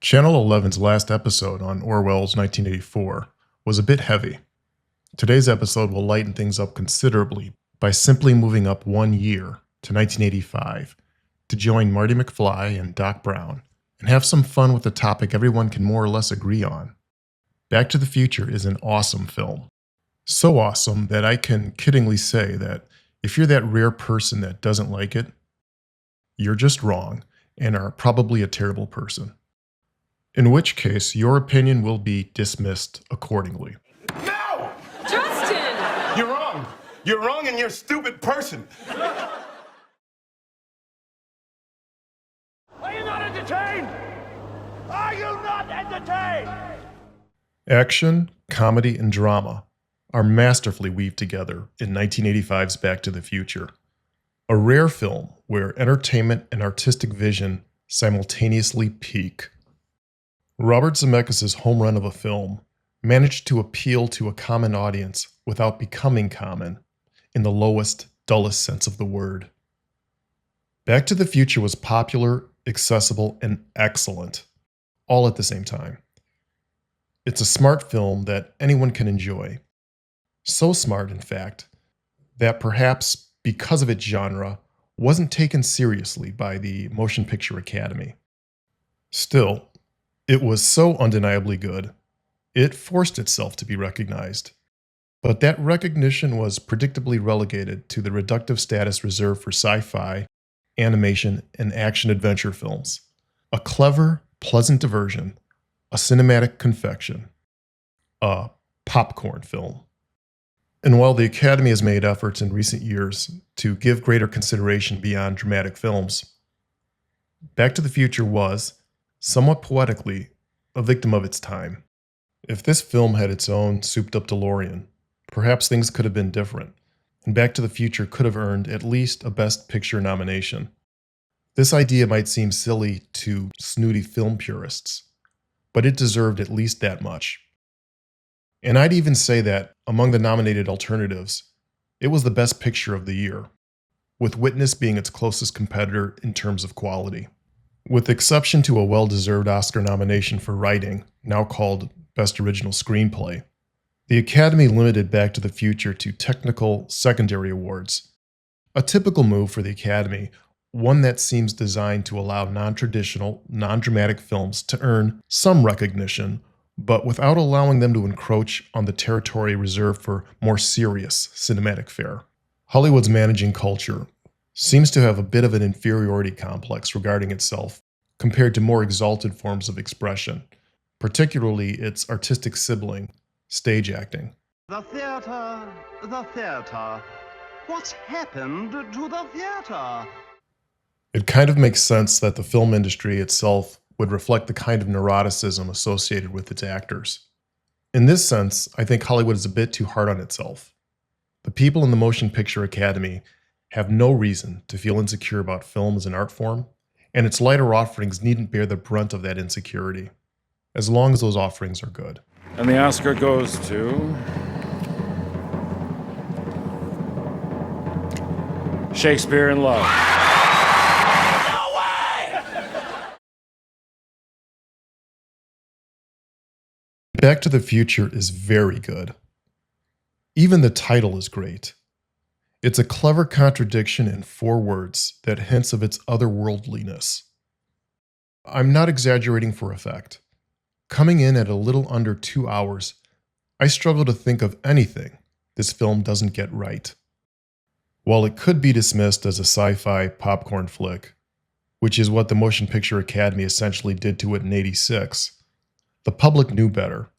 Channel 11's last episode on Orwell's 1984 was a bit heavy. Today's episode will lighten things up considerably by simply moving up 1 year to 1985 to join Marty McFly and Doc Brown and have some fun with a topic everyone can more or less agree on. Back to the Future is an awesome film. So awesome that I can kiddingly say that if you're that rare person that doesn't like it, you're just wrong and are probably a terrible person. In which case, your opinion will be dismissed accordingly. No! Justin! You're wrong. You're wrong and you're a stupid person. Are you not entertained? Are you not entertained? Action, comedy, and drama are masterfully weaved together in 1985's Back to the Future. A rare film where entertainment and artistic vision simultaneously peak. Robert Zemeckis' home run of a film managed to appeal to a common audience without becoming common, in the lowest, dullest sense of the word. Back to the Future was popular, accessible, and excellent, all at the same time. It's a smart film that anyone can enjoy. So smart, in fact, that perhaps because of its genre, wasn't taken seriously by the Motion Picture Academy. Still, it was so undeniably good, it forced itself to be recognized. But that recognition was predictably relegated to the reductive status reserved for sci-fi, animation, and action-adventure films. A clever, pleasant diversion, a cinematic confection, a popcorn film. And while the Academy has made efforts in recent years to give greater consideration beyond dramatic films, Back to the Future was, somewhat poetically, a victim of its time. If this film had its own souped-up DeLorean, perhaps things could have been different, and Back to the Future could have earned at least a Best Picture nomination. This idea might seem silly to snooty film purists, but it deserved at least that much. And I'd even say that, among the nominated alternatives, it was the best picture of the year, with Witness being its closest competitor in terms of quality. With exception to a well-deserved Oscar nomination for writing, now called Best Original Screenplay, the Academy limited Back to the Future to technical secondary awards, a typical move for the Academy, one that seems designed to allow non-traditional, non-dramatic films to earn some recognition, but without allowing them to encroach on the territory reserved for more serious cinematic fare. Hollywood's managing culture seems to have a bit of an inferiority complex regarding itself compared to more exalted forms of expression, particularly its artistic sibling, stage acting. The theater. What's happened to the theater? It kind of makes sense that the film industry itself would reflect the kind of neuroticism associated with its actors. In this sense, I think Hollywood is a bit too hard on itself. The people in the Motion Picture Academy have no reason to feel insecure about film as an art form, and its lighter offerings needn't bear the brunt of that insecurity, as long as those offerings are good. And the Oscar goes to Shakespeare in Love. No way! Back to the Future is very good. Even the title is great. It's a clever contradiction in 4 words that hints of its otherworldliness. I'm not exaggerating for effect. Coming in at a little under 2 hours, I struggle to think of anything this film doesn't get right. While it could be dismissed as a sci-fi popcorn flick, which is what the Motion Picture Academy essentially did to it in '86, the public knew better.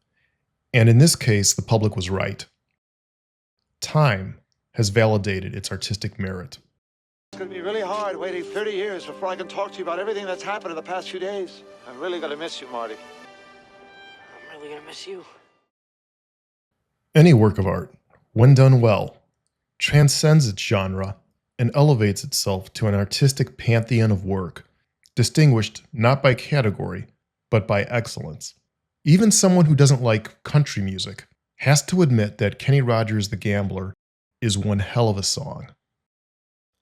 And in this case, the public was right. Time has validated its artistic merit. It's going to be really hard waiting 30 years before I can talk to you about everything that's happened in the past few days. I'm really going to miss you, Marty. I'm really gonna miss you. Any work of art, when done well, transcends its genre and elevates itself to an artistic pantheon of work, distinguished not by category, but by excellence. Even someone who doesn't like country music has to admit that Kenny Rogers' The Gambler is one hell of a song.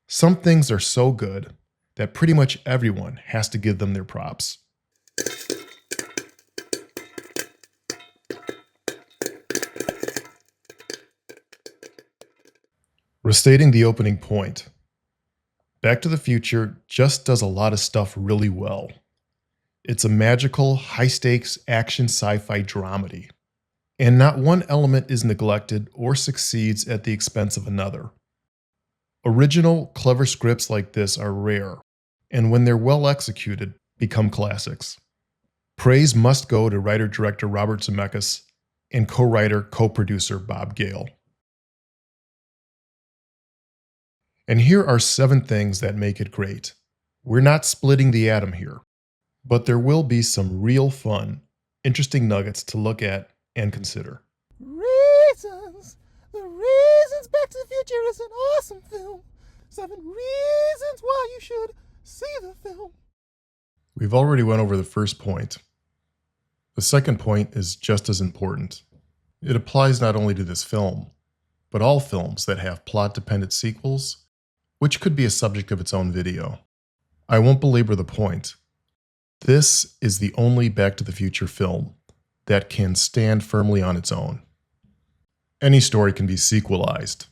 Some things are so good that pretty much everyone has to give them their props. Restating the opening point. Back to the Future just does a lot of stuff really well. It's a magical, high-stakes action sci-fi dramedy, and not one element is neglected or succeeds at the expense of another. Original, clever scripts like this are rare, and when they're well executed, become classics. Praise must go to writer-director Robert Zemeckis and co-writer-co-producer Bob Gale. And here are 7 things that make it great. We're not splitting the atom here, but there will be some real fun, interesting nuggets to look at and consider. Reasons! The reasons Back to the Future is an awesome film. 7 reasons why you should see the film. We've already went over the first point. The second point is just as important. It applies not only to this film, but all films that have plot-dependent sequels, which could be a subject of its own video. I won't belabor the point. This is the only Back to the Future film that can stand firmly on its own. Any story can be sequelized,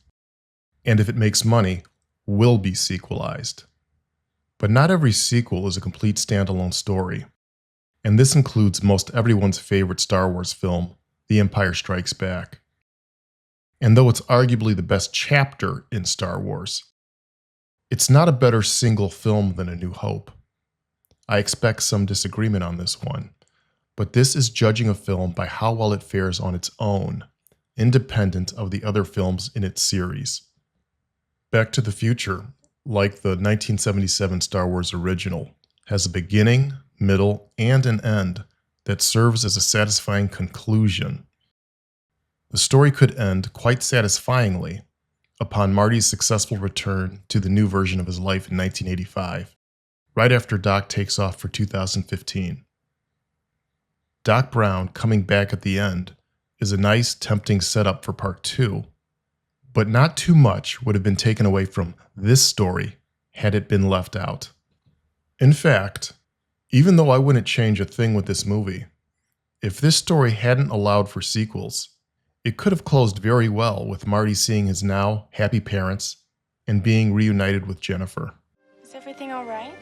and if it makes money, will be sequelized. But not every sequel is a complete standalone story, and this includes most everyone's favorite Star Wars film, The Empire Strikes Back. And though it's arguably the best chapter in Star Wars, it's not a better single film than A New Hope. I expect some disagreement on this one, but this is judging a film by how well it fares on its own, independent of the other films in its series. Back to the Future, like the 1977 Star Wars original, has a beginning, middle, and an end that serves as a satisfying conclusion. The story could end quite satisfyingly upon Marty's successful return to the new version of his life in 1985, right after Doc takes off for 2015. Doc Brown coming back at the end is a nice, tempting setup for Part 2, but not too much would have been taken away from this story had it been left out. In fact, even though I wouldn't change a thing with this movie, if this story hadn't allowed for sequels, it could have closed very well with Marty seeing his now happy parents and being reunited with Jennifer. Is everything all right?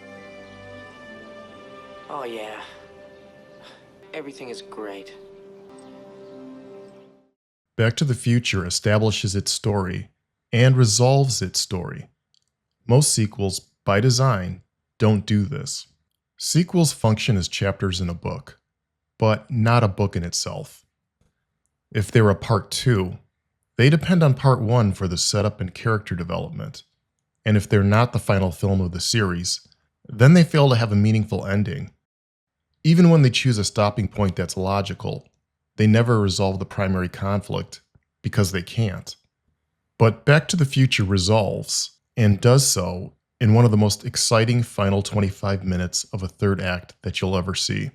Oh, yeah. Everything is great. Back to the Future establishes its story and resolves its story. Most sequels, by design, don't do this. Sequels function as chapters in a book, but not a book in itself. If they're a Part 2, they depend on Part 1 for the setup and character development, and if they're not the final film of the series, then they fail to have a meaningful ending. Even when they choose a stopping point that's logical, they never resolve the primary conflict because they can't. But Back to the Future resolves, and does so in one of the most exciting final 25 minutes of a third act that you'll ever see.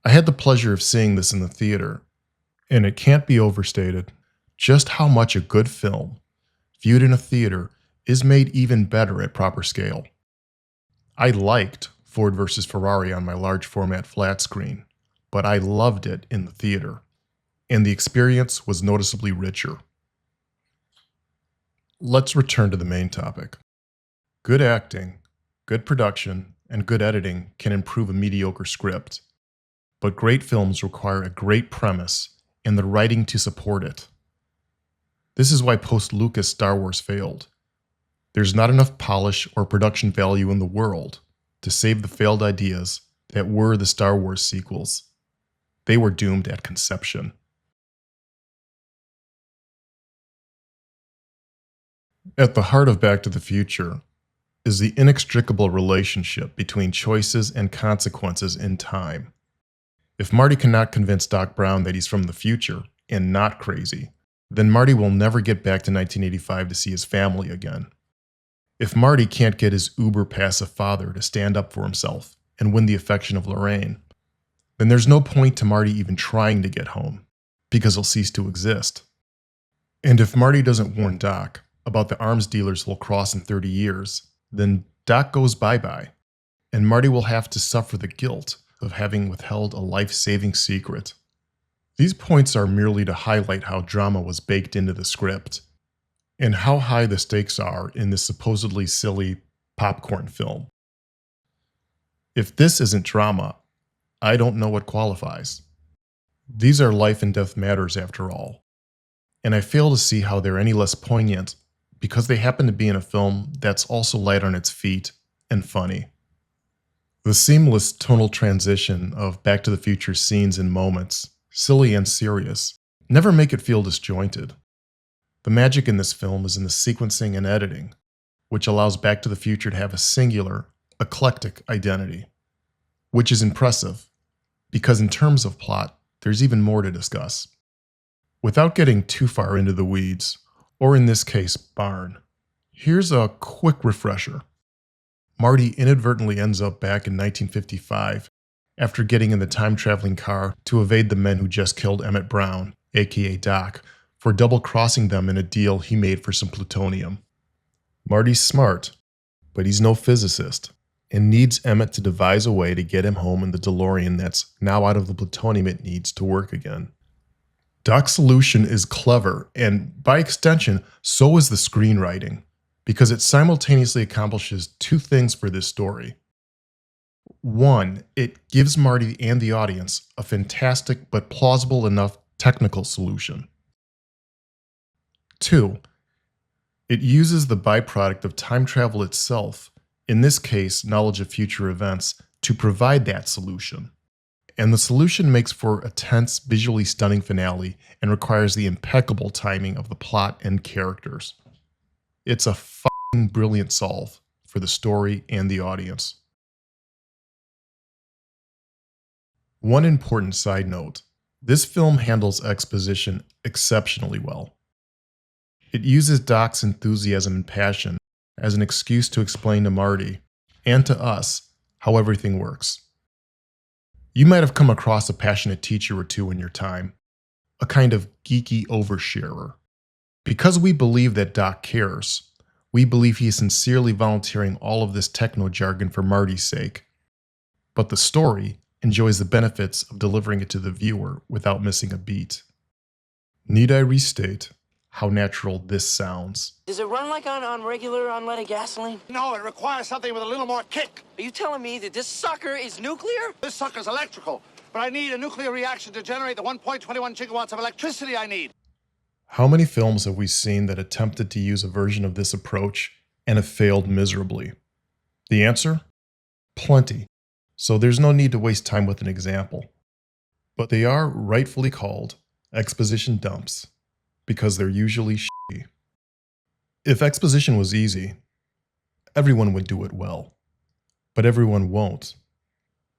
I had the pleasure of seeing this in the theater, and it can't be overstated just how much a good film, viewed in a theater, is made even better at proper scale. I liked Ford vs. Ferrari on my large format flat screen, but I loved it in the theater, and the experience was noticeably richer. Let's return to the main topic. Good acting, good production, and good editing can improve a mediocre script, but great films require a great premise and the writing to support it. This is why post-Lucas Star Wars failed. There's not enough polish or production value in the world to save the failed ideas that were the Star Wars sequels. They were doomed at conception. At the heart of Back to the Future is the inextricable relationship between choices and consequences in time. If Marty cannot convince Doc Brown that he's from the future and not crazy, then Marty will never get back to 1985 to see his family again. If Marty can't get his uber-passive father to stand up for himself and win the affection of Lorraine, then there's no point to Marty even trying to get home, because he'll cease to exist. And if Marty doesn't warn Doc about the arms dealers he'll cross in 30 years, then Doc goes bye-bye, and Marty will have to suffer the guilt of having withheld a life-saving secret. These points are merely to highlight how drama was baked into the script, and how high the stakes are in this supposedly silly popcorn film. If this isn't drama, I don't know what qualifies. These are life and death matters after all, and I fail to see how they're any less poignant because they happen to be in a film that's also light on its feet and funny. The seamless tonal transition of Back to the Future scenes and moments, silly and serious, never make it feel disjointed. The magic in this film is in the sequencing and editing, which allows Back to the Future to have a singular, eclectic identity. Which is impressive, because in terms of plot, there's even more to discuss. Without getting too far into the weeds, or in this case, barn, here's a quick refresher. Marty inadvertently ends up back in 1955 after getting in the time-traveling car to evade the men who just killed Emmett Brown, aka Doc, for double-crossing them in a deal he made for some plutonium. Marty's smart, but he's no physicist, and needs Emmett to devise a way to get him home in the DeLorean that's now out of the plutonium it needs to work again. Doc's solution is clever, and by extension, so is the screenwriting, because it simultaneously accomplishes two things for this story. One, it gives Marty and the audience a fantastic but plausible enough technical solution. Two, it uses the byproduct of time travel itself, in this case, knowledge of future events, to provide that solution. And the solution makes for a tense, visually stunning finale and requires the impeccable timing of the plot and characters. It's a f***ing brilliant solve for the story and the audience. One important side note, this film handles exposition exceptionally well. It uses Doc's enthusiasm and passion as an excuse to explain to Marty, and to us, how everything works. You might have come across a passionate teacher or two in your time, a kind of geeky oversharer. Because we believe that Doc cares, we believe he is sincerely volunteering all of this techno jargon for Marty's sake. But the story enjoys the benefits of delivering it to the viewer without missing a beat. Need I restate how natural this sounds? Does it run like on regular unleaded gasoline? No, it requires something with a little more kick. Are you telling me that this sucker is nuclear? This sucker's electrical, but I need a nuclear reaction to generate the 1.21 gigawatts of electricity I need. How many films have we seen that attempted to use a version of this approach and have failed miserably? The answer? Plenty. So there's no need to waste time with an example. But they are rightfully called exposition dumps, because they're usually shitty. If exposition was easy, everyone would do it well. But everyone won't,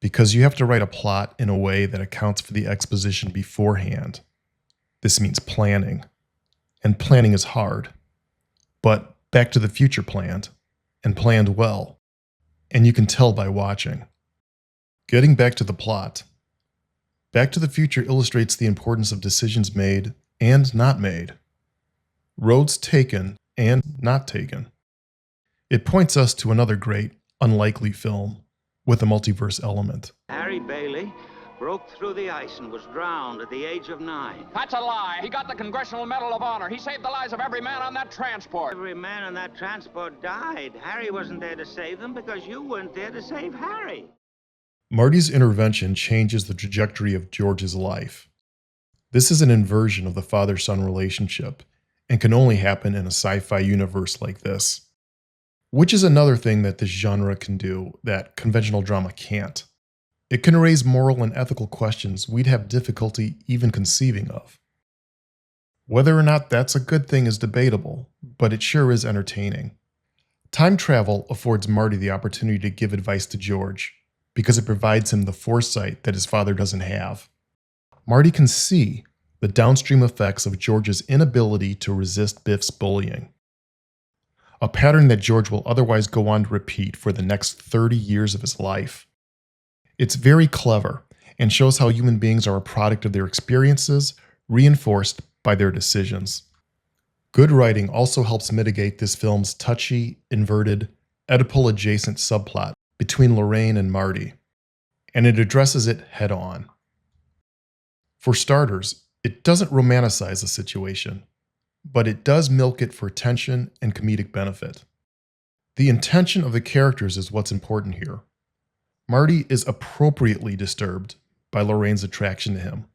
because you have to write a plot in a way that accounts for the exposition beforehand. This means planning, and planning is hard. But Back to the Future planned, and planned well, and you can tell by watching. Getting back to the plot, Back to the Future illustrates the importance of decisions made and not made, roads taken and not taken. It points us to another great, unlikely film with a multiverse element. Harry Bailey broke through the ice and was drowned at the age of 9. That's a lie. He got the Congressional Medal of Honor. He saved the lives of every man on that transport. Every man on that transport died. Harry wasn't there to save them because you weren't there to save Harry. Marty's intervention changes the trajectory of George's life. This is an inversion of the father-son relationship, and can only happen in a sci-fi universe like this. Which is another thing that this genre can do that conventional drama can't. It can raise moral and ethical questions we'd have difficulty even conceiving of. Whether or not that's a good thing is debatable, but it sure is entertaining. Time travel affords Marty the opportunity to give advice to George, because it provides him the foresight that his father doesn't have. Marty can see the downstream effects of George's inability to resist Biff's bullying. A pattern that George will otherwise go on to repeat for the next 30 years of his life. It's very clever and shows how human beings are a product of their experiences, reinforced by their decisions. Good writing also helps mitigate this film's touchy, inverted, Oedipal-adjacent subplot between Lorraine and Marty, and it addresses it head-on. For starters, it doesn't romanticize the situation. but it does milk it for tension and comedic benefit. The intention of the characters is what's important here. Marty is appropriately disturbed by Lorraine's attraction to him,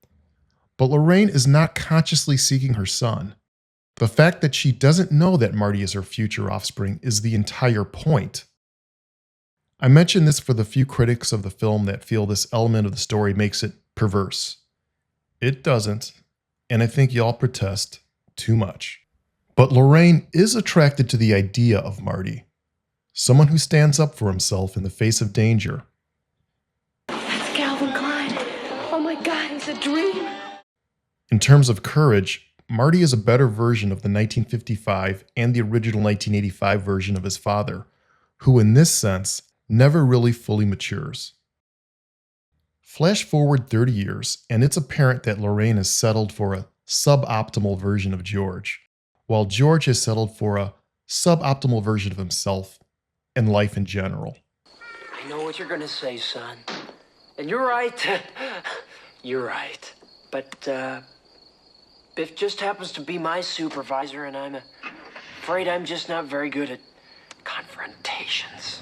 but Lorraine is not consciously seeking her son. The fact that she doesn't know that Marty is her future offspring is the entire point. I mention this for the few critics of the film that feel this element of the story makes it perverse. It doesn't, and I think y'all protest too much. But Lorraine is attracted to the idea of Marty, someone who stands up for himself in the face of danger. That's Calvin Klein. Oh my God, he's a dream. In terms of courage, Marty is a better version of the 1955 and the original 1985 version of his father, who in this sense never really fully matures. Flash forward 30 years, and it's apparent that Lorraine has settled for a suboptimal version of George, while George has settled for a suboptimal version of himself and life in general. I know what you're gonna say, son. And you're right. You're right. But, Biff just happens to be my supervisor, and I'm afraid I'm just not very good at confrontations.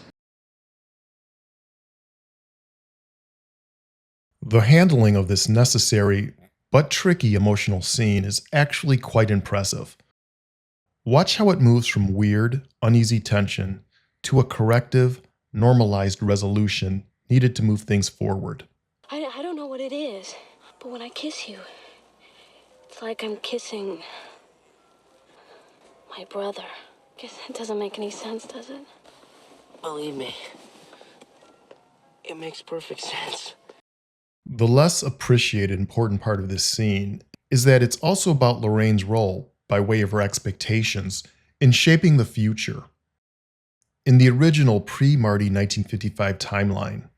The handling of this necessary but tricky emotional scene is actually quite impressive. Watch how it moves from weird, uneasy tension to a corrective, normalized resolution needed to move things forward. I don't know what it is, but when I kiss you, it's like I'm kissing my brother. Guess that doesn't make any sense, does it? Believe me, it makes perfect sense. The less appreciated important part of this scene is that it's also about Lorraine's role, by way of her expectations, in shaping the future. In the original pre-Marty 1955 timeline,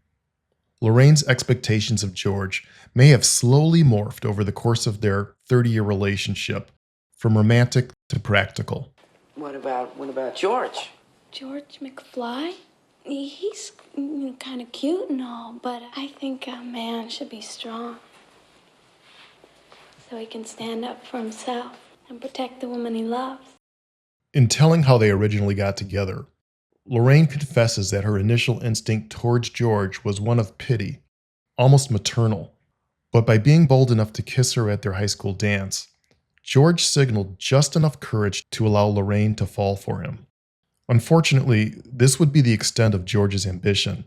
Lorraine's expectations of George may have slowly morphed over the course of their 30-year relationship, from romantic to practical. What about George? George McFly? He's kind of cute and all, but I think a man should be strong. So he can stand up for himself and protect the woman he loves. In telling how they originally got together, Lorraine confesses that her initial instinct towards George was one of pity, almost maternal. But by being bold enough to kiss her at their high school dance, George signaled just enough courage to allow Lorraine to fall for him. Unfortunately, this would be the extent of George's ambition.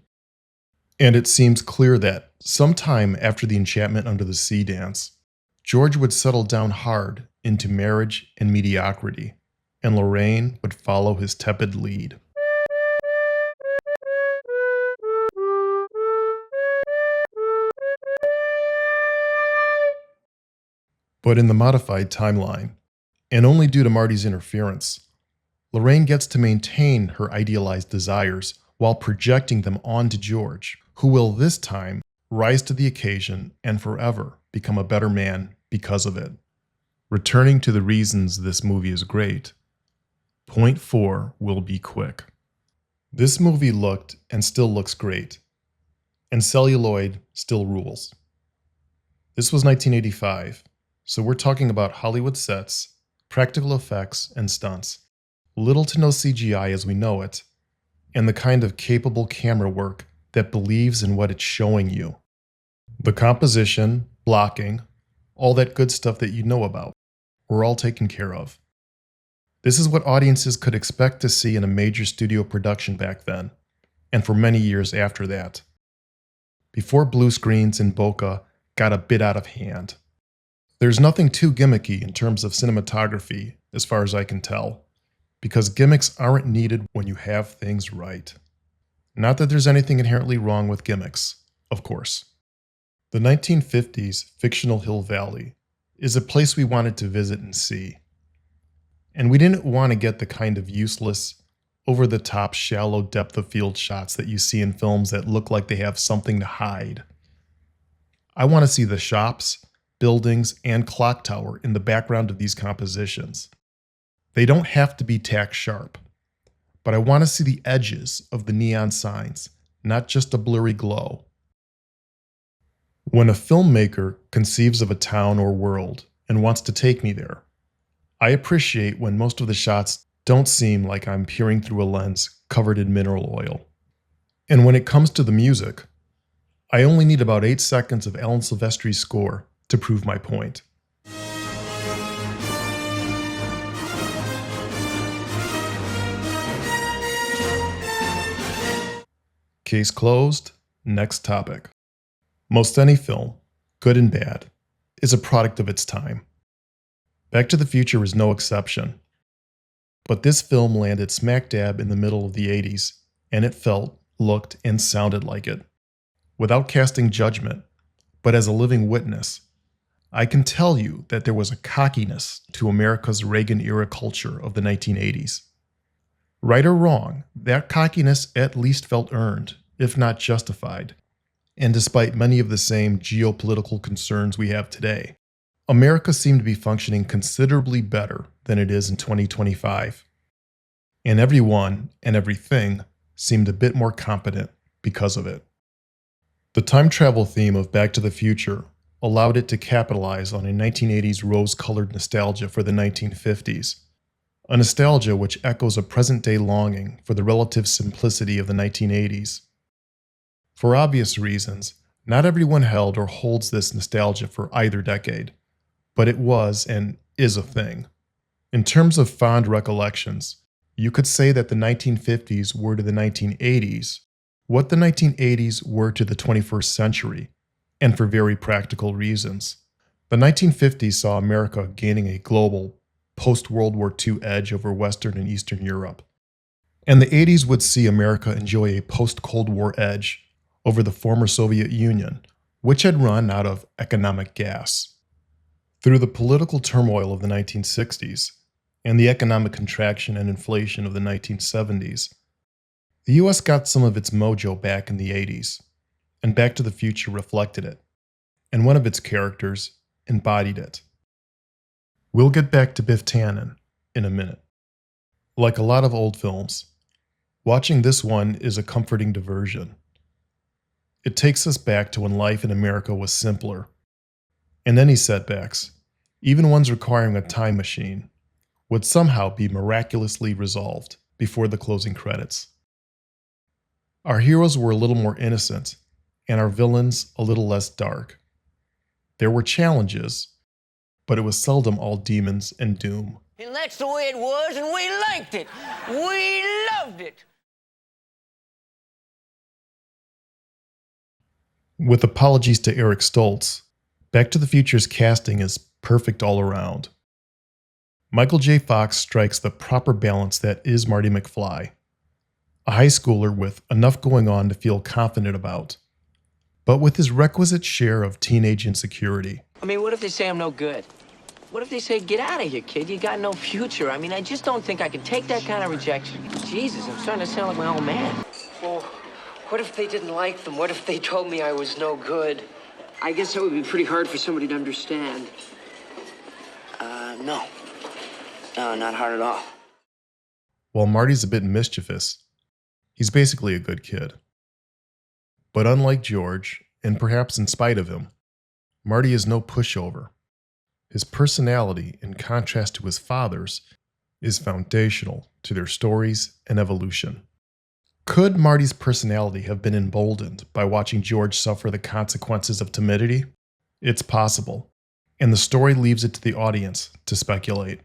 And it seems clear that, sometime after the Enchantment Under the Sea dance, George would settle down hard into marriage and mediocrity, and Lorraine would follow his tepid lead. But in the modified timeline, and only due to Marty's interference, Lorraine gets to maintain her idealized desires while projecting them onto George, who will this time rise to the occasion and forever become a better man because of it. Returning to the reasons this movie is great, point 4 will be quick. This movie looked and still looks great, and celluloid still rules. This was 1985, so we're talking about Hollywood sets, practical effects, and stunts. Little to no CGI as we know it, and the kind of capable camera work that believes in what it's showing you. The composition, blocking, all that good stuff that you know about, were all taken care of. This is what audiences could expect to see in a major studio production back then, and for many years after that, before blue screens and bokeh got a bit out of hand. There's nothing too gimmicky in terms of cinematography, as far as I can tell, because gimmicks aren't needed when you have things right. Not that there's anything inherently wrong with gimmicks, of course. The 1950s fictional Hill Valley is a place we wanted to visit and see. And we didn't want to get the kind of useless, over-the-top, shallow depth of field shots that you see in films that look like they have something to hide. I want to see the shops, buildings, and clock tower in the background of these compositions. They don't have to be tack sharp, but I want to see the edges of the neon signs, not just a blurry glow. When a filmmaker conceives of a town or world and wants to take me there, I appreciate when most of the shots don't seem like I'm peering through a lens covered in mineral oil. And when it comes to the music, I only need about 8 seconds of Alan Silvestri's score to prove my point. Case closed. Next topic. Most any film, good and bad, is a product of its time. Back to the Future is no exception. But this film landed smack dab in the middle of the 80s, and it felt, looked, and sounded like it. Without casting judgment, but as a living witness, I can tell you that there was a cockiness to America's Reagan-era culture of the 1980s. Right or wrong, that cockiness at least felt earned, if not justified. And despite many of the same geopolitical concerns we have today, America seemed to be functioning considerably better than it is in 2025. And everyone and everything seemed a bit more competent because of it. The time travel theme of Back to the Future allowed it to capitalize on a 1980s rose-colored nostalgia for the 1950s, a nostalgia which echoes a present-day longing for the relative simplicity of the 1980s. For obvious reasons, not everyone held or holds this nostalgia for either decade, but it was and is a thing. In terms of fond recollections, you could say that the 1950s were to the 1980s what the 1980s were to the 21st century, and for very practical reasons. The 1950s saw America gaining a global, post-World War II edge over Western and Eastern Europe. And the 80s would see America enjoy a post-Cold War edge over the former Soviet Union, which had run out of economic gas. Through the political turmoil of the 1960s and the economic contraction and inflation of the 1970s, the US got some of its mojo back in the 80s, and Back to the Future reflected it, and one of its characters embodied it. We'll get back to Biff Tannen in a minute. Like a lot of old films, watching this one is a comforting diversion. It takes us back to when life in America was simpler, and any setbacks, even ones requiring a time machine, would somehow be miraculously resolved before the closing credits. Our heroes were a little more innocent, and our villains a little less dark. There were challenges, but it was seldom all demons and doom. And that's the way it was, and we liked it. We loved it. With apologies to Eric Stoltz, Back to the Future's casting is perfect all around. Michael J. Fox strikes the proper balance that is Marty McFly, a high schooler with enough going on to feel confident about, but with his requisite share of teenage insecurity. I mean, what if they say I'm no good? What if they say, get out of here, kid, you got no future? I mean, I just don't think I can take that kind of rejection. Jesus, I'm starting to sound like my old man. Well, what if they didn't like them? What if they told me I was no good? I guess that would be pretty hard for somebody to understand. No. No, not hard at all. While Marty's a bit mischievous, he's basically a good kid. But unlike George, and perhaps in spite of him, Marty is no pushover. His personality, in contrast to his father's, is foundational to their stories and evolution. Could Marty's personality have been emboldened by watching George suffer the consequences of timidity? It's possible, and the story leaves it to the audience to speculate.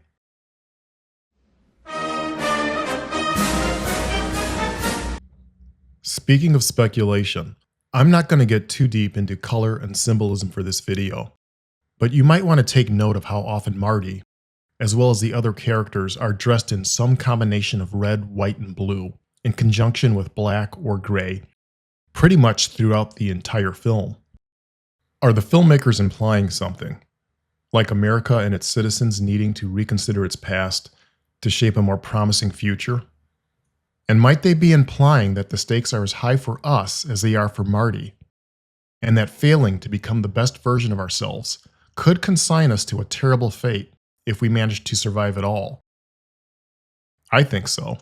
Speaking of speculation, I'm not going to get too deep into color and symbolism for this video, but you might want to take note of how often Marty, as well as the other characters, are dressed in some combination of red, white, and blue, in conjunction with black or gray, pretty much throughout the entire film. Are the filmmakers implying something, like America and its citizens needing to reconsider its past to shape a more promising future? And might they be implying that the stakes are as high for us as they are for Marty, and that failing to become the best version of ourselves could consign us to a terrible fate if we manage to survive at all? I think so.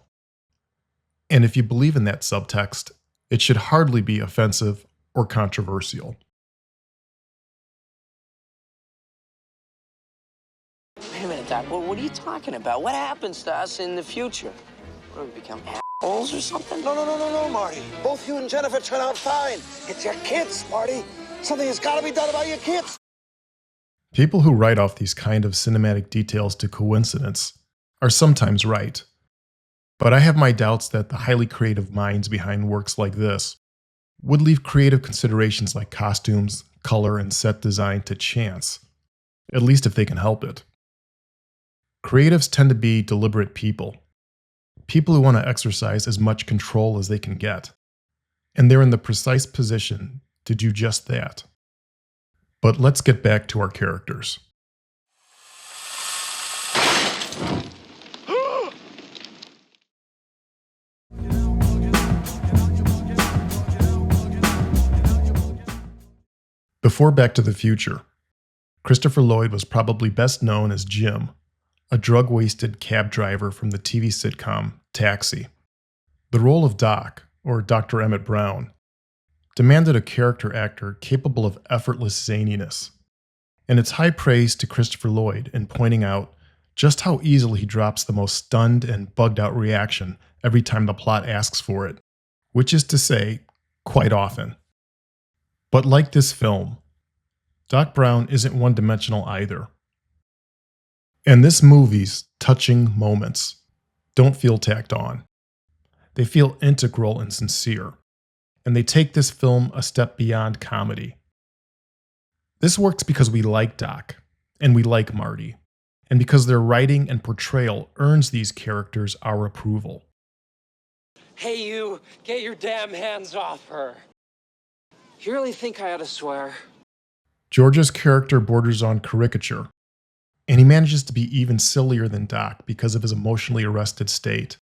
And if you believe in that subtext, it should hardly be offensive or controversial. Wait a minute, Doc. What are you talking about? What happens to us in the future? What, do we become assholes or something? No, Marty. Both you and Jennifer turn out fine. It's your kids, Marty. Something has got to be done about your kids. People who write off these kind of cinematic details to coincidence are sometimes right. But I have my doubts that the highly creative minds behind works like this would leave creative considerations like costumes, color, and set design to chance, at least if they can help it. Creatives tend to be deliberate people who want to exercise as much control as they can get, and they're in the precise position to do just that. But let's get back to our characters. Before Back to the Future, Christopher Lloyd was probably best known as Jim, a drug-wasted cab driver from the TV sitcom Taxi. The role of Doc, or Dr. Emmett Brown, demanded a character actor capable of effortless zaniness, and it's high praise to Christopher Lloyd in pointing out just how easily he drops the most stunned and bugged-out reaction every time the plot asks for it, which is to say, quite often. But like this film, Doc Brown isn't one-dimensional either. And this movie's touching moments don't feel tacked on. They feel integral and sincere, and they take this film a step beyond comedy. This works because we like Doc, and we like Marty, and because their writing and portrayal earns these characters our approval. Hey, you, get your damn hands off her. You really think I ought to swear? George's character borders on caricature, and he manages to be even sillier than Doc because of his emotionally arrested state,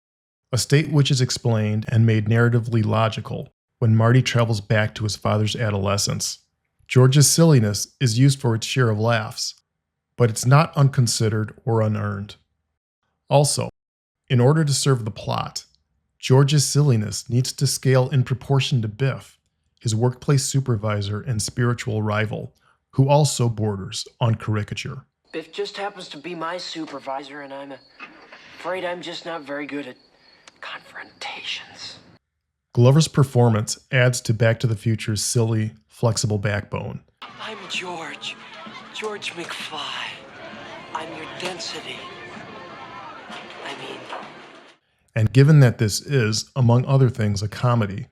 a state which is explained and made narratively logical when Marty travels back to his father's adolescence. George's silliness is used for its share of laughs, but it's not unconsidered or unearned. Also, in order to serve the plot, George's silliness needs to scale in proportion to Biff, his workplace supervisor and spiritual rival, who also borders on caricature. Biff just happens to be my supervisor, and I'm afraid I'm just not very good at confrontations. Glover's performance adds to Back to the Future's silly, flexible backbone. I'm George McFly. I'm your density. And given that this is, among other things, a comedy,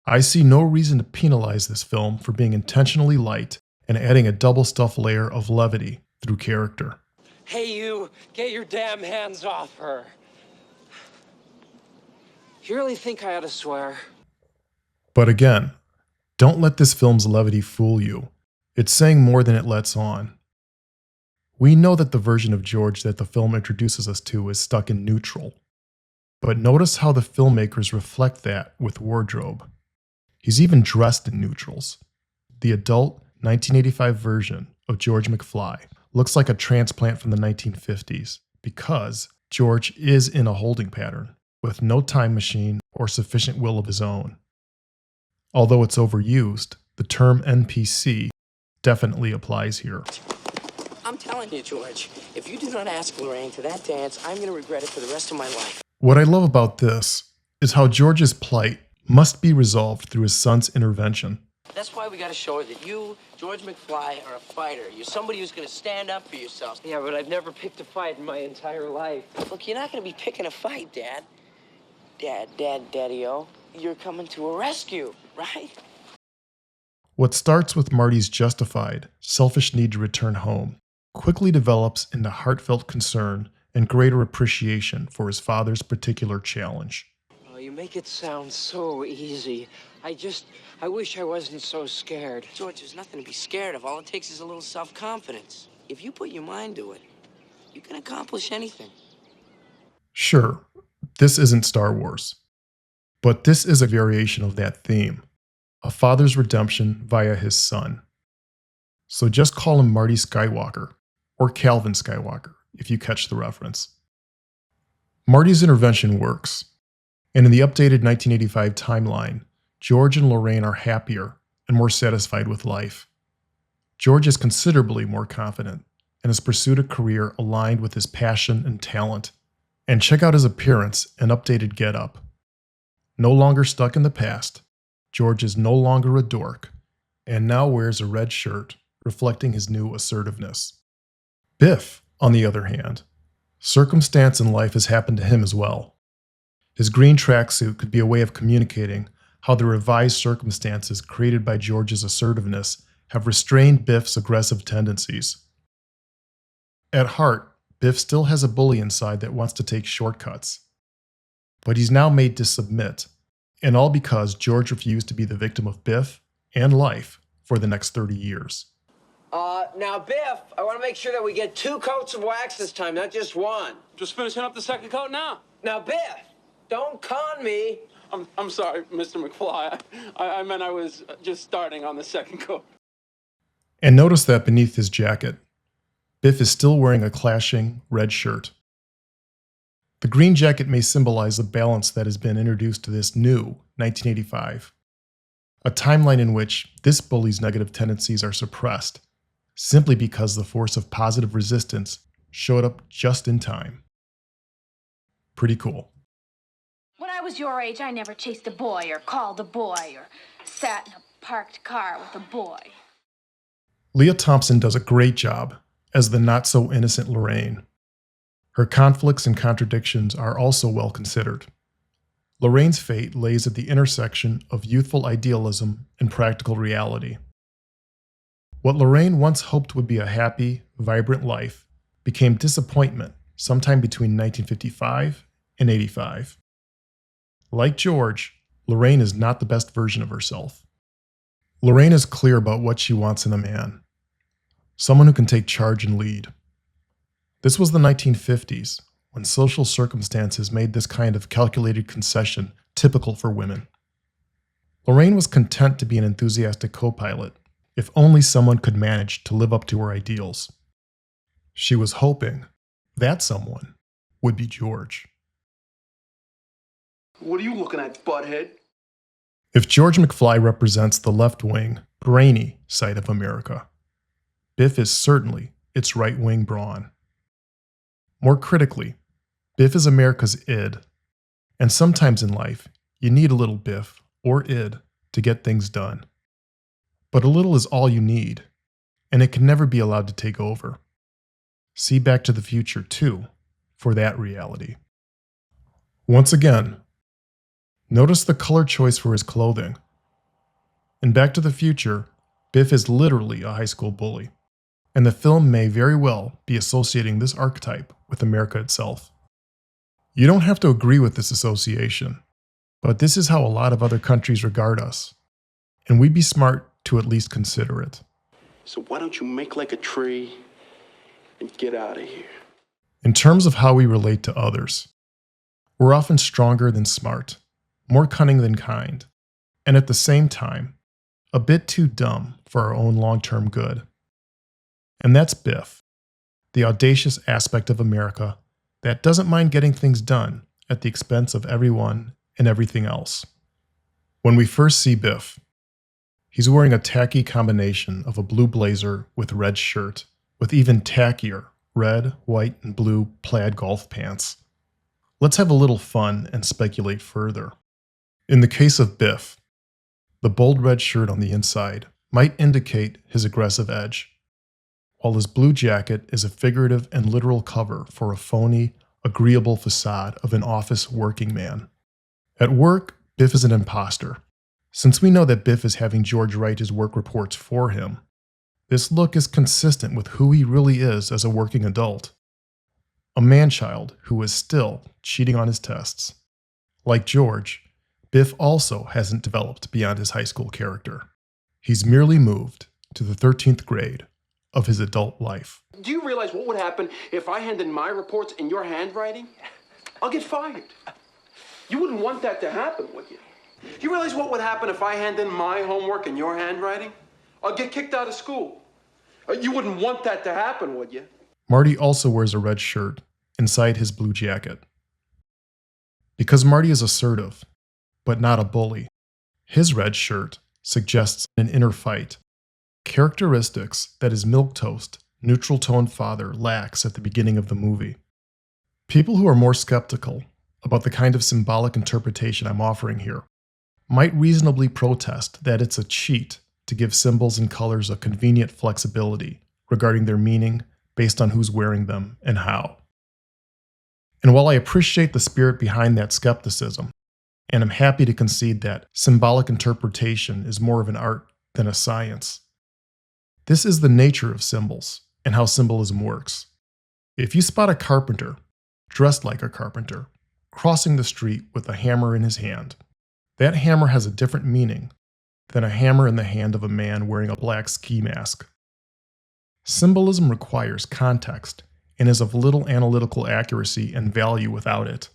I see no reason to penalize this film for being intentionally light and adding a double stuff layer of levity through character. Hey, you, get your damn hands off her. You really think I ought to swear? But again, don't let this film's levity fool you. It's saying more than it lets on. We know that the version of George that the film introduces us to is stuck in neutral. But notice how the filmmakers reflect that with wardrobe. He's even dressed in neutrals. The adult 1985 version of George McFly looks like a transplant from the 1950s because George is in a holding pattern with no time machine or sufficient will of his own. Although it's overused, the term NPC definitely applies here. I'm telling you, George, if you do not ask Lorraine to that dance, I'm going to regret it for the rest of my life. What I love about this is how George's plight must be resolved through his son's intervention. That's why we got to show her that you, George McFly, are a fighter. You're somebody who's going to stand up for yourself. Yeah, but I've never picked a fight in my entire life. Look, you're not going to be picking a fight, Dad. Daddy-o. You're coming to a rescue, right? What starts with Marty's justified, selfish need to return home quickly develops into heartfelt concern and greater appreciation for his father's particular challenge. Oh, you make it sound so easy. I wish I wasn't so scared. George, there's nothing to be scared of. All it takes is a little self-confidence. If you put your mind to it, you can accomplish anything. Sure, this isn't Star Wars, but this is a variation of that theme, a father's redemption via his son. So just call him Marty Skywalker, or Calvin Skywalker, if you catch the reference. Marty's intervention works, and in the updated 1985 timeline, George and Lorraine are happier and more satisfied with life. George is considerably more confident, and has pursued a career aligned with his passion and talent. And check out his appearance and updated getup. No longer stuck in the past, George is no longer a dork, and now wears a red shirt, reflecting his new assertiveness. Biff, on the other hand, circumstance in life has happened to him as well. His green tracksuit could be a way of communicating how the revised circumstances created by George's assertiveness have restrained Biff's aggressive tendencies. At heart, Biff still has a bully inside that wants to take shortcuts. But he's now made to submit, and all because George refused to be the victim of Biff and life for the next 30 years. Now, Biff, I want to make sure that we get 2 coats of wax this time, not just 1. Just finishing up the second coat now. Now, Biff, don't con me. I'm sorry, Mr. McFly. I meant I was just starting on the second coat. And notice that beneath his jacket, Biff is still wearing a clashing red shirt. The green jacket may symbolize the balance that has been introduced to this new 1985, a timeline in which this bully's negative tendencies are suppressed simply because the force of positive resistance showed up just in time. Pretty cool. When I was your age, I never chased a boy or called a boy or sat in a parked car with a boy. Lea Thompson does a great job as the not-so-innocent Lorraine. Her conflicts and contradictions are also well considered. Lorraine's fate lays at the intersection of youthful idealism and practical reality. What Lorraine once hoped would be a happy, vibrant life became disappointment sometime between 1955 and 85. Like George, Lorraine is not the best version of herself. Lorraine is clear about what she wants in a man. Someone who can take charge and lead. This was the 1950s, when social circumstances made this kind of calculated concession typical for women. Lorraine was content to be an enthusiastic co-pilot, if only someone could manage to live up to her ideals. She was hoping that someone would be George. What are you looking at, butthead? If George McFly represents the left-wing, brainy side of America, Biff is certainly its right-wing brawn. More critically, Biff is America's id, and sometimes in life, you need a little Biff or id to get things done. But a little is all you need, and it can never be allowed to take over. See Back to the Future, too, for that reality. Once again, notice the color choice for his clothing. In Back to the Future, Biff is literally a high school bully, and the film may very well be associating this archetype with America itself. You don't have to agree with this association, but this is how a lot of other countries regard us, and we'd be smart to at least consider it. So why don't you make like a tree and get out of here? In terms of how we relate to others, we're often stronger than smart, more cunning than kind, and at the same time, a bit too dumb for our own long-term good. And that's Biff, the audacious aspect of America that doesn't mind getting things done at the expense of everyone and everything else. When we first see Biff, he's wearing a tacky combination of a blue blazer with a red shirt, with even tackier red, white, and blue plaid golf pants. Let's have a little fun and speculate further. In the case of Biff, the bold red shirt on the inside might indicate his aggressive edge, while his blue jacket is a figurative and literal cover for a phony, agreeable facade of an office working man. At work, Biff is an imposter. Since we know that Biff is having George write his work reports for him, this look is consistent with who he really is as a working adult. A man-child who is still cheating on his tests. Like George, Biff also hasn't developed beyond his high school character. He's merely moved to the 13th grade of his adult life. Do you realize what would happen if I handed my reports in your handwriting? I'll get fired. You wouldn't want that to happen, would you? You realize what would happen if I hand in my homework in your handwriting? I'll get kicked out of school. You wouldn't want that to happen, would you? Marty also wears a red shirt inside his blue jacket. Because Marty is assertive, but not a bully, his red shirt suggests an inner fight, characteristics that his milquetoast neutral tone father lacks at the beginning of the movie. People who are more skeptical about the kind of symbolic interpretation I'm offering here might reasonably protest that it's a cheat to give symbols and colors a convenient flexibility regarding their meaning based on who's wearing them and how. And while I appreciate the spirit behind that skepticism, and I'm happy to concede that symbolic interpretation is more of an art than a science, this is the nature of symbols and how symbolism works. If you spot a carpenter, dressed like a carpenter, crossing the street with a hammer in his hand, that hammer has a different meaning than a hammer in the hand of a man wearing a black ski mask. Symbolism requires context and is of little analytical accuracy and value without it.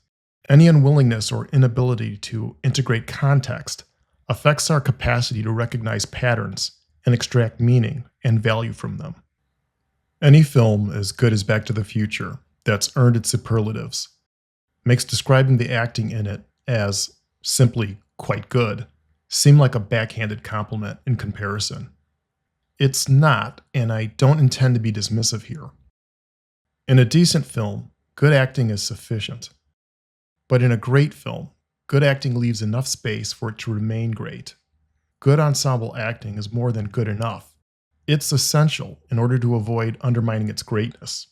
Any unwillingness or inability to integrate context affects our capacity to recognize patterns and extract meaning and value from them. Any film as good as Back to the Future that's earned its superlatives makes describing the acting in it as simply quite good seem like a backhanded compliment in comparison. It's not, and I don't intend to be dismissive here. In a decent film, good acting is sufficient. But in a great film, good acting leaves enough space for it to remain great. Good ensemble acting is more than good enough. It's essential in order to avoid undermining its greatness.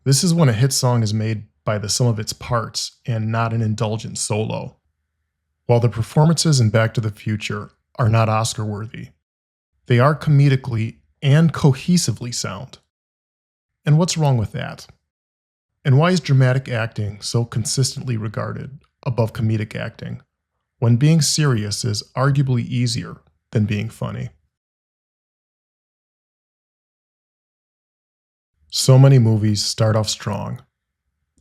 This is when a hit song is made by the sum of its parts and not an indulgent solo. While the performances in Back to the Future are not Oscar-worthy, they are comedically and cohesively sound. And what's wrong with that? And why is dramatic acting so consistently regarded above comedic acting, when being serious is arguably easier than being funny? So many movies start off strong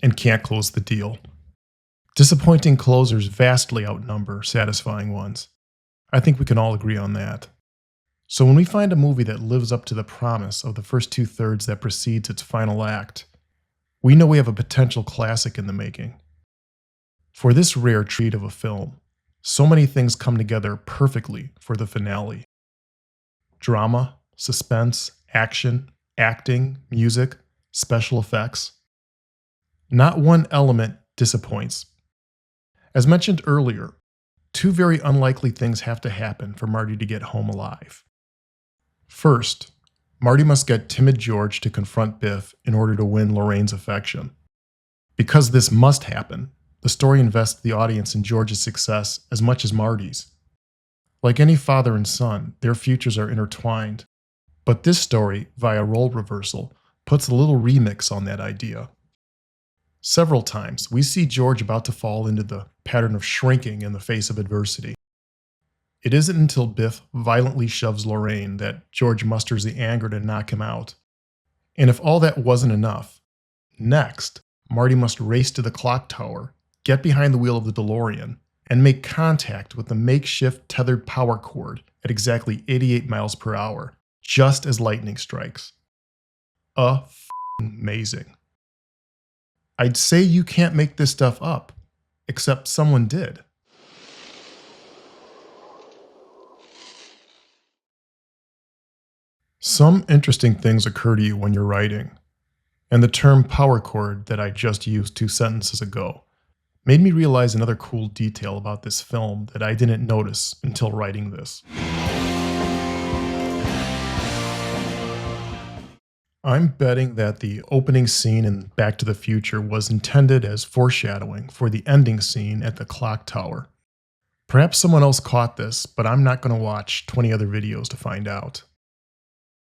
and can't close the deal. Disappointing closers vastly outnumber satisfying ones. I think we can all agree on that. So when we find a movie that lives up to the promise of the first two-thirds that precedes its final act, we know we have a potential classic in the making. For this rare treat of a film, so many things come together perfectly for the finale. Drama, suspense, action, acting, music, special effects. Not one element disappoints. As mentioned earlier, two very unlikely things have to happen for Marty to get home alive. First, Marty must get timid George to confront Biff in order to win Lorraine's affection. Because this must happen, the story invests the audience in George's success as much as Marty's. Like any father and son, their futures are intertwined, but this story, via role reversal, puts a little remix on that idea. Several times, we see George about to fall into the pattern of shrinking in the face of adversity. It isn't until Biff violently shoves Lorraine that George musters the anger to knock him out. And if all that wasn't enough, next, Marty must race to the clock tower, get behind the wheel of the DeLorean, and make contact with the makeshift tethered power cord at exactly 88 miles per hour, just as lightning strikes. Amazing. I'd say you can't make this stuff up, except someone did. Some interesting things occur to you when you're writing, and the term power chord that I just used 2 sentences ago made me realize another cool detail about this film that I didn't notice until writing this. I'm betting that the opening scene in Back to the Future was intended as foreshadowing for the ending scene at the clock tower. Perhaps someone else caught this, but I'm not going to watch 20 other videos to find out.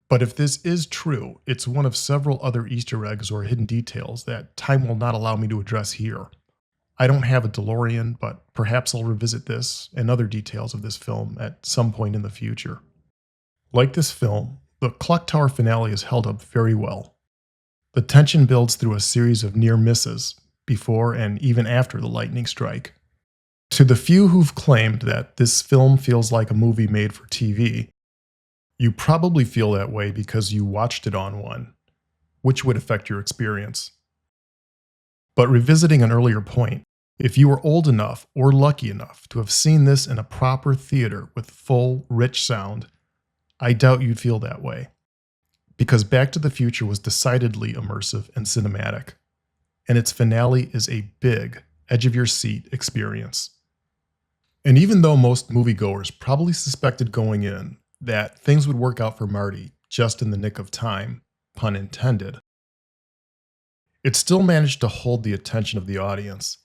But if this is true, it's one of several other Easter eggs or hidden details that time will not allow me to address here. I don't have a DeLorean, but perhaps I'll revisit this and other details of this film at some point in the future. Like this film, the clock tower finale is held up very well. The tension builds through a series of near misses, before and even after the lightning strike. To the few who've claimed that this film feels like a movie made for TV, you probably feel that way because you watched it on one, which would affect your experience. But revisiting an earlier point, if you were old enough or lucky enough to have seen this in a proper theater with full, rich sound, I doubt you'd feel that way. because Back to the Future was decidedly immersive and cinematic, and its finale is a big, edge-of-your-seat experience. And even though most moviegoers probably suspected going in that things would work out for Marty just in the nick of time, pun intended, it still managed to hold the attention of the audience.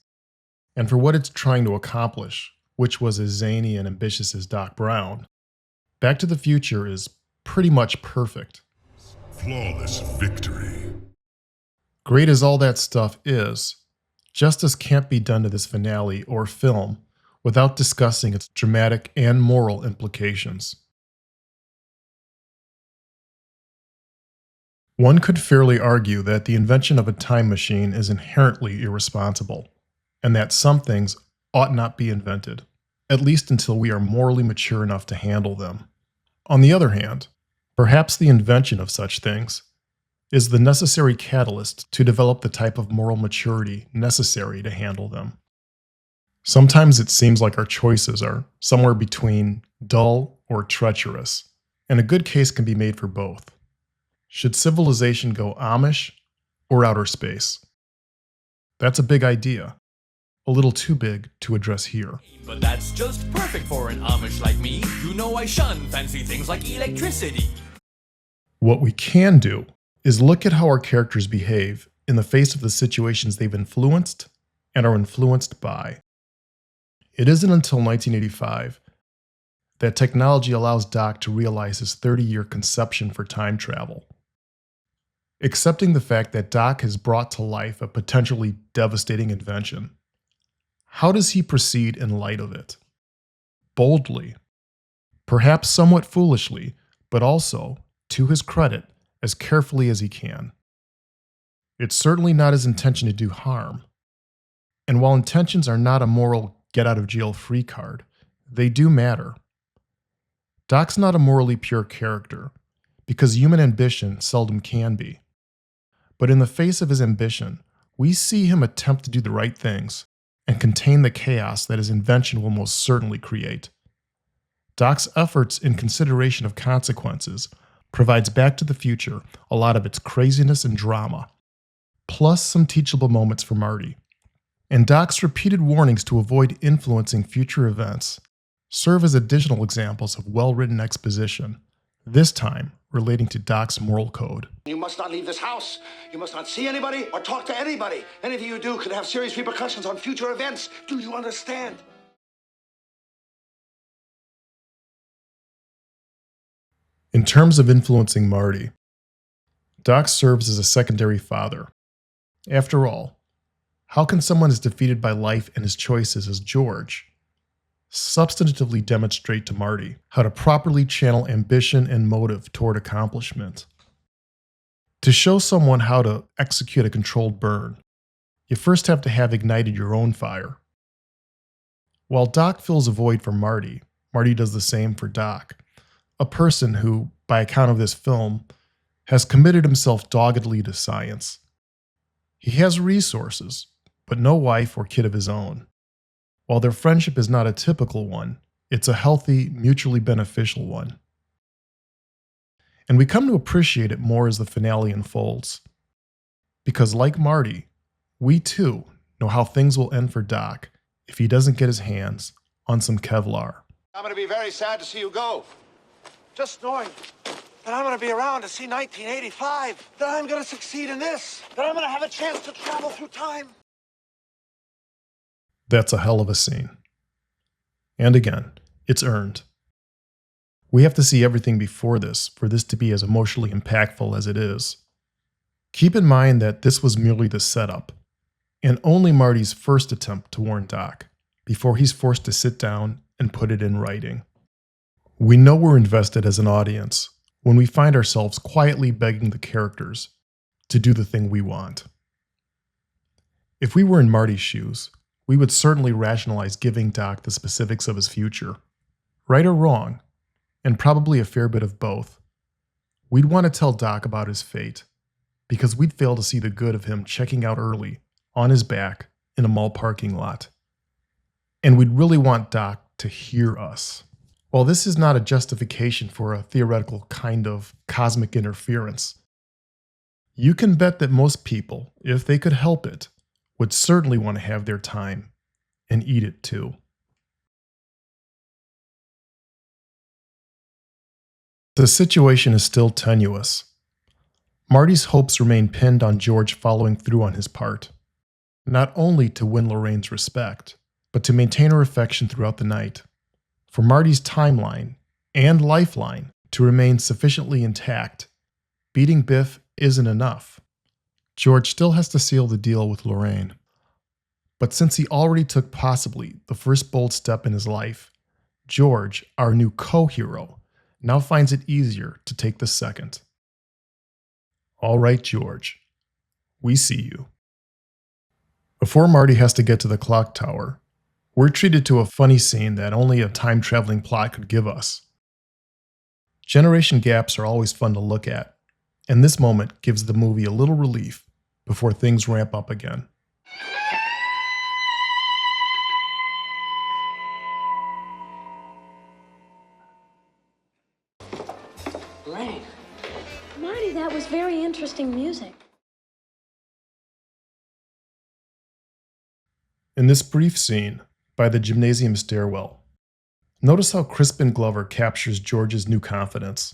And for what it's trying to accomplish, which was as zany and ambitious as Doc Brown, Back to the Future is pretty much perfect. Flawless victory. Great as all that stuff is, justice can't be done to this finale or film without discussing its dramatic and moral implications. One could fairly argue that the invention of a time machine is inherently irresponsible, and that some things ought not be invented, at least until we are morally mature enough to handle them. On the other hand, perhaps the invention of such things is the necessary catalyst to develop the type of moral maturity necessary to handle them. Sometimes it seems like our choices are somewhere between dull or treacherous, and a good case can be made for both. Should civilization go Amish or outer space? That's a big idea, a little too big to address here. But that's just perfect for an Amish like me. You know I shun fancy things like electricity. What we can do is look at how our characters behave in the face of the situations they've influenced and are influenced by. It isn't until 1985 that technology allows Doc to realize his 30-year conception for time travel. Accepting the fact that Doc has brought to life a potentially devastating invention, how does he proceed in light of it? Boldly, perhaps somewhat foolishly, but also, to his credit, as carefully as he can. It's certainly not his intention to do harm. And while intentions are not a moral get-out-of-jail-free card, they do matter. Doc's not a morally pure character, because human ambition seldom can be. But in the face of his ambition, we see him attempt to do the right things and contain the chaos that his invention will most certainly create. Doc's efforts in consideration of consequences provides Back to the Future a lot of its craziness and drama, plus some teachable moments for Marty. And Doc's repeated warnings to avoid influencing future events serve as additional examples of well-written exposition, this time relating to Doc's moral code. You must not leave this house. You must not see anybody or talk to anybody. Anything you do could have serious repercussions on future events. Do you understand? In terms of influencing Marty, Doc serves as a secondary father. After all, how can someone as defeated by life and his choices as George substantively demonstrate to Marty how to properly channel ambition and motive toward accomplishment? To show someone how to execute a controlled burn, you first have to have ignited your own fire. While Doc fills a void for Marty, Marty does the same for Doc, a person who, by account of this film, has committed himself doggedly to science. He has resources, but no wife or kid of his own. While their friendship is not a typical one, it's a healthy, mutually beneficial one. And we come to appreciate it more as the finale unfolds. Because like Marty, we too know how things will end for Doc if he doesn't get his hands on some Kevlar. I'm going to be very sad to see you go. Just knowing that I'm going to be around to see 1985, that I'm going to succeed in this, that I'm going to have a chance to travel through time. That's a hell of a scene. And again, it's earned. We have to see everything before this for this to be as emotionally impactful as it is. Keep in mind that this was merely the setup, and only Marty's first attempt to warn Doc, before he's forced to sit down and put it in writing. We know we're invested as an audience when we find ourselves quietly begging the characters to do the thing we want. If we were in Marty's shoes, we would certainly rationalize giving Doc the specifics of his future. Right or wrong, and probably a fair bit of both. We'd want to tell Doc about his fate, because we'd fail to see the good of him checking out early, on his back, in a mall parking lot. And we'd really want Doc to hear us. While this is not a justification for a theoretical kind of cosmic interference, you can bet that most people, if they could help it, would certainly want to have their time and eat it too. The situation is still tenuous. Marty's hopes remain pinned on George following through on his part, not only to win Lorraine's respect, but to maintain her affection throughout the night. For Marty's timeline and lifeline to remain sufficiently intact, beating Biff isn't enough. George still has to seal the deal with Lorraine. But since he already took possibly the first bold step in his life, George, our new co-hero, now finds it easier to take the second. All right, George, we see you. Before Marty has to get to the clock tower, we're treated to a funny scene that only a time-traveling plot could give us. Generation gaps are always fun to look at, and this moment gives the movie a little relief before things ramp up again. Lorraine. Marty, that was very interesting music. In this brief scene, by the gymnasium stairwell, notice how Crispin Glover captures George's new confidence.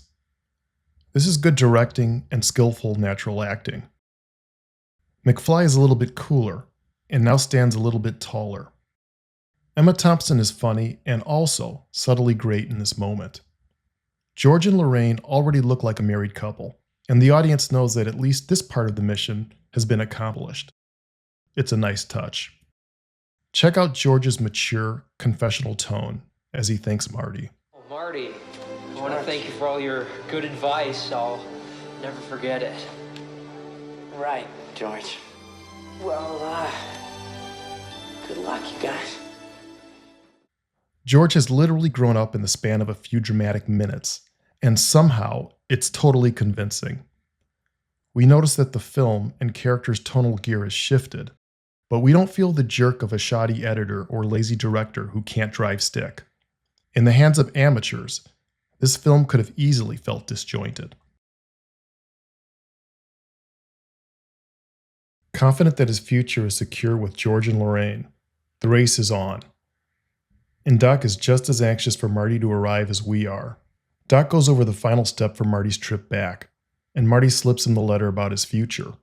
This is good directing and skillful natural acting. McFly is a little bit cooler, and now stands a little bit taller. Emma Thompson is funny and also subtly great in this moment. George and Lorraine already look like a married couple, and the audience knows that at least this part of the mission has been accomplished. It's a nice touch. Check out George's mature, confessional tone as he thanks Marty. Oh, Marty, I want to thank you for all your good advice. I'll never forget it. Right, George. Well, good luck, you guys. George has literally grown up in the span of a few dramatic minutes, and somehow it's totally convincing. We notice that the film and character's tonal gear has shifted, but we don't feel the jerk of a shoddy editor or lazy director who can't drive stick. In the hands of amateurs, this film could have easily felt disjointed. Confident that his future is secure with George and Lorraine, the race is on. And Doc is just as anxious for Marty to arrive as we are. Doc goes over the final step for Marty's trip back, and Marty slips him the letter about his future.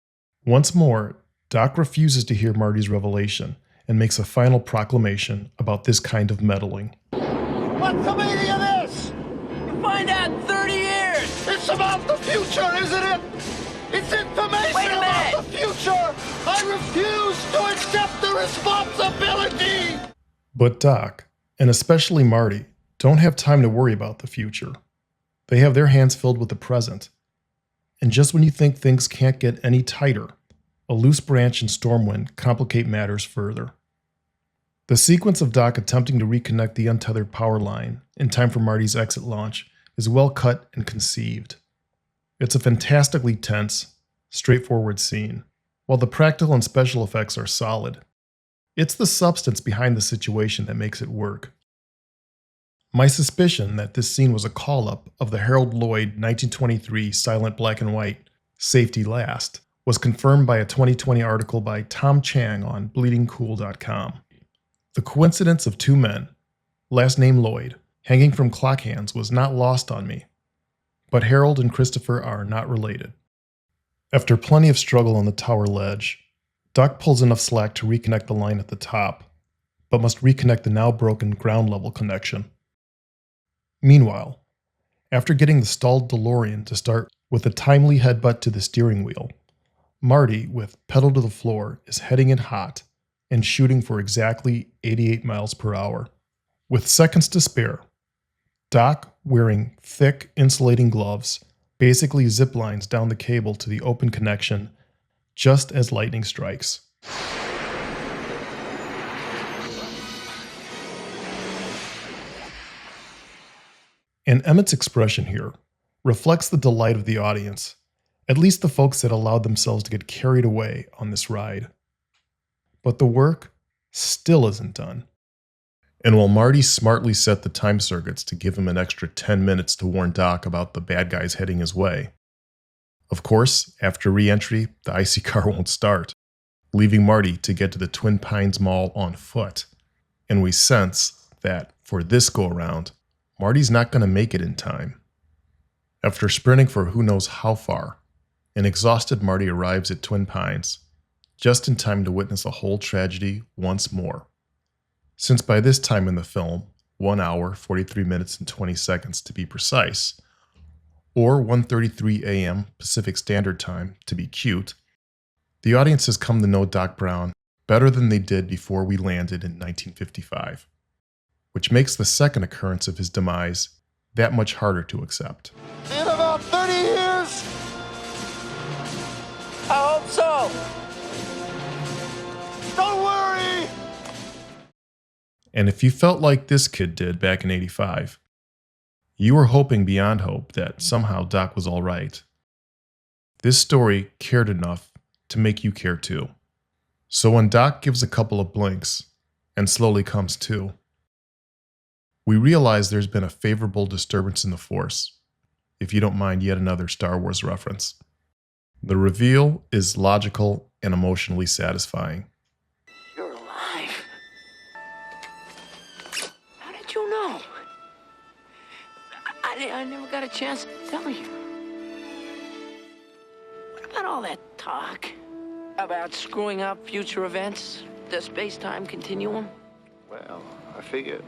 Once more, Doc refuses to hear Marty's revelation and makes a final proclamation about this kind of meddling. What's the meaning of this? We'll find out in 30 years. It's about the future, isn't it? It's information about the future. I refuse to accept the responsibility. But Doc, and especially Marty, don't have time to worry about the future. They have their hands filled with the present. And just when you think things can't get any tighter, a loose branch and Stormwind complicate matters further. The sequence of Doc attempting to reconnect the untethered power line in time for Marty's exit launch is well cut and conceived. It's a fantastically tense, straightforward scene, while the practical and special effects are solid. It's the substance behind the situation that makes it work. My suspicion that this scene was a call-up of the Harold Lloyd 1923 silent black and white, Safety Last, was confirmed by a 2020 article by Tom Chang on bleedingcool.com. The coincidence of two men, last name Lloyd, hanging from clock hands was not lost on me. But Harold and Christopher are not related. After plenty of struggle on the tower ledge, Doc pulls enough slack to reconnect the line at the top, but must reconnect the now broken ground level connection. Meanwhile, after getting the stalled DeLorean to start with a timely headbutt to the steering wheel, Marty, with pedal to the floor, is heading in hot and shooting for exactly 88 miles per hour. With seconds to spare, Doc, wearing thick insulating gloves, basically ziplines down the cable to the open connection just as lightning strikes. And Emmett's expression here reflects the delight of the audience, at least the folks that allowed themselves to get carried away on this ride. But the work still isn't done. And while Marty smartly set the time circuits to give him an extra 10 minutes to warn Doc about the bad guys heading his way, of course, after re-entry, the icy car won't start, leaving Marty to get to the Twin Pines Mall on foot. And we sense that, for this go-around, Marty's not going to make it in time. After sprinting for who knows how far, an exhausted Marty arrives at Twin Pines, just in time to witness a whole tragedy once more. Since by this time in the film, 1 hour, 43 minutes, and 20 seconds to be precise, or 1:33 a.m. Pacific Standard Time to be cute, the audience has come to know Doc Brown better than they did before we landed in 1955, which makes the second occurrence of his demise that much harder to accept. In about 30 years? I hope so. Don't worry! And if you felt like this kid did back in '85, you were hoping beyond hope that somehow Doc was all right. This story cared enough to make you care too. So when Doc gives a couple of blinks and slowly comes to, we realize there's been a favorable disturbance in the Force, if you don't mind yet another Star Wars reference. The reveal is logical and emotionally satisfying. You're alive. How did you know? I never got a chance to tell you. What about all that talk about screwing up future events, the space-time continuum? Well, I figured.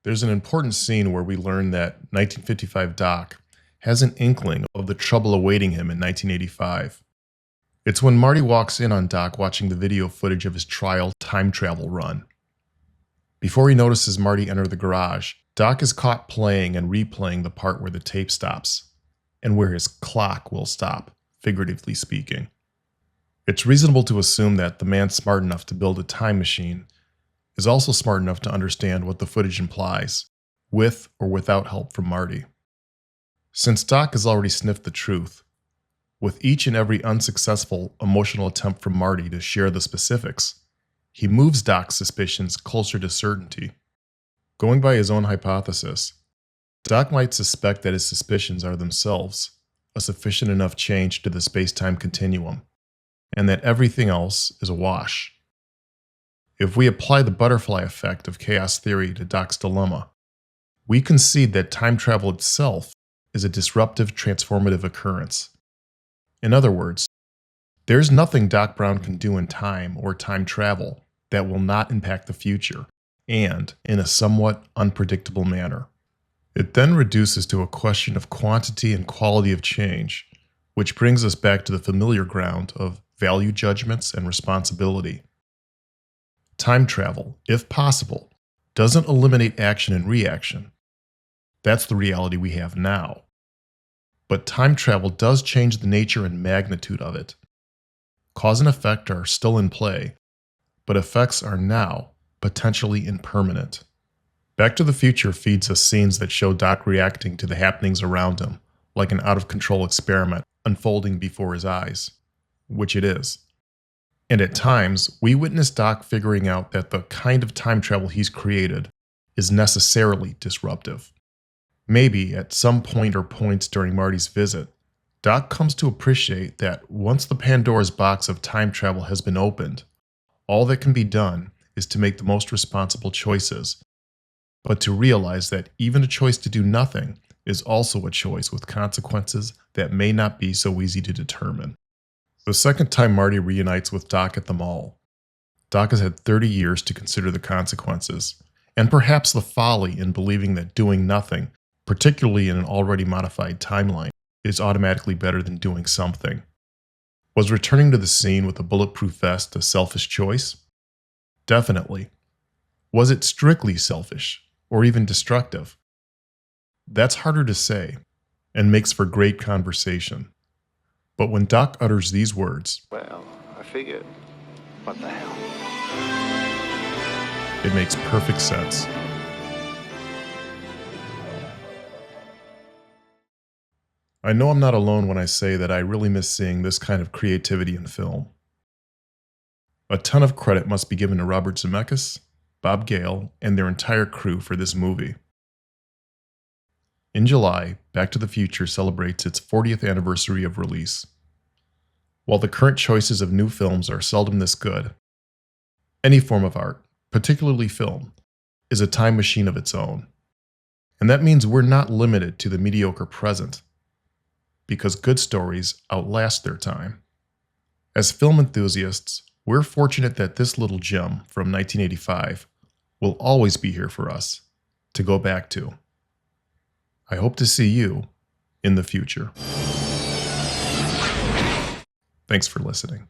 There's an important scene where we learn that 1955 Doc has an inkling of the trouble awaiting him in 1985. It's when Marty walks in on Doc watching the video footage of his trial time travel run. Before he notices Marty enter the garage, Doc is caught playing and replaying the part where the tape stops, and where his clock will stop, figuratively speaking. It's reasonable to assume that the man smart enough to build a time machine is also smart enough to understand what the footage implies, with or without help from Marty. Since Doc has already sniffed the truth, with each and every unsuccessful emotional attempt from Marty to share the specifics, he moves Doc's suspicions closer to certainty. Going by his own hypothesis, Doc might suspect that his suspicions are themselves a sufficient enough change to the space-time continuum, and that everything else is a wash. If we apply the butterfly effect of chaos theory to Doc's dilemma, we concede that time travel itself is a disruptive, transformative occurrence. In other words, there's nothing Doc Brown can do in time or time travel that will not impact the future, and in a somewhat unpredictable manner. It then reduces to a question of quantity and quality of change, which brings us back to the familiar ground of value judgments and responsibility. Time travel, if possible, doesn't eliminate action and reaction. That's the reality we have now. But time travel does change the nature and magnitude of it. Cause and effect are still in play, but effects are now potentially impermanent. Back to the Future feeds us scenes that show Doc reacting to the happenings around him, like an out-of-control experiment unfolding before his eyes, which it is. And at times, we witness Doc figuring out that the kind of time travel he's created is necessarily disruptive. Maybe at some point or points during Marty's visit, Doc comes to appreciate that once the Pandora's box of time travel has been opened, all that can be done is to make the most responsible choices, but to realize that even a choice to do nothing is also a choice with consequences that may not be so easy to determine. The second time Marty reunites with Doc at the mall, Doc has had 30 years to consider the consequences, and perhaps the folly in believing that doing nothing, particularly in an already modified timeline, is automatically better than doing something. Was returning to the scene with a bulletproof vest a selfish choice? Definitely. Was it strictly selfish, or even destructive? That's harder to say, and makes for great conversation. But when Doc utters these words, Well, I figured. What the hell? it makes perfect sense. I know I'm not alone when I say that I really miss seeing this kind of creativity in film. A ton of credit must be given to Robert Zemeckis, Bob Gale, and their entire crew for this movie. In July, Back to the Future celebrates its 40th anniversary of release. While the current choices of new films are seldom this good, any form of art, particularly film, is a time machine of its own. And that means we're not limited to the mediocre present, because good stories outlast their time. As film enthusiasts, we're fortunate that this little gem from 1985 will always be here for us to go back to. I hope to see you in the future. Thanks for listening.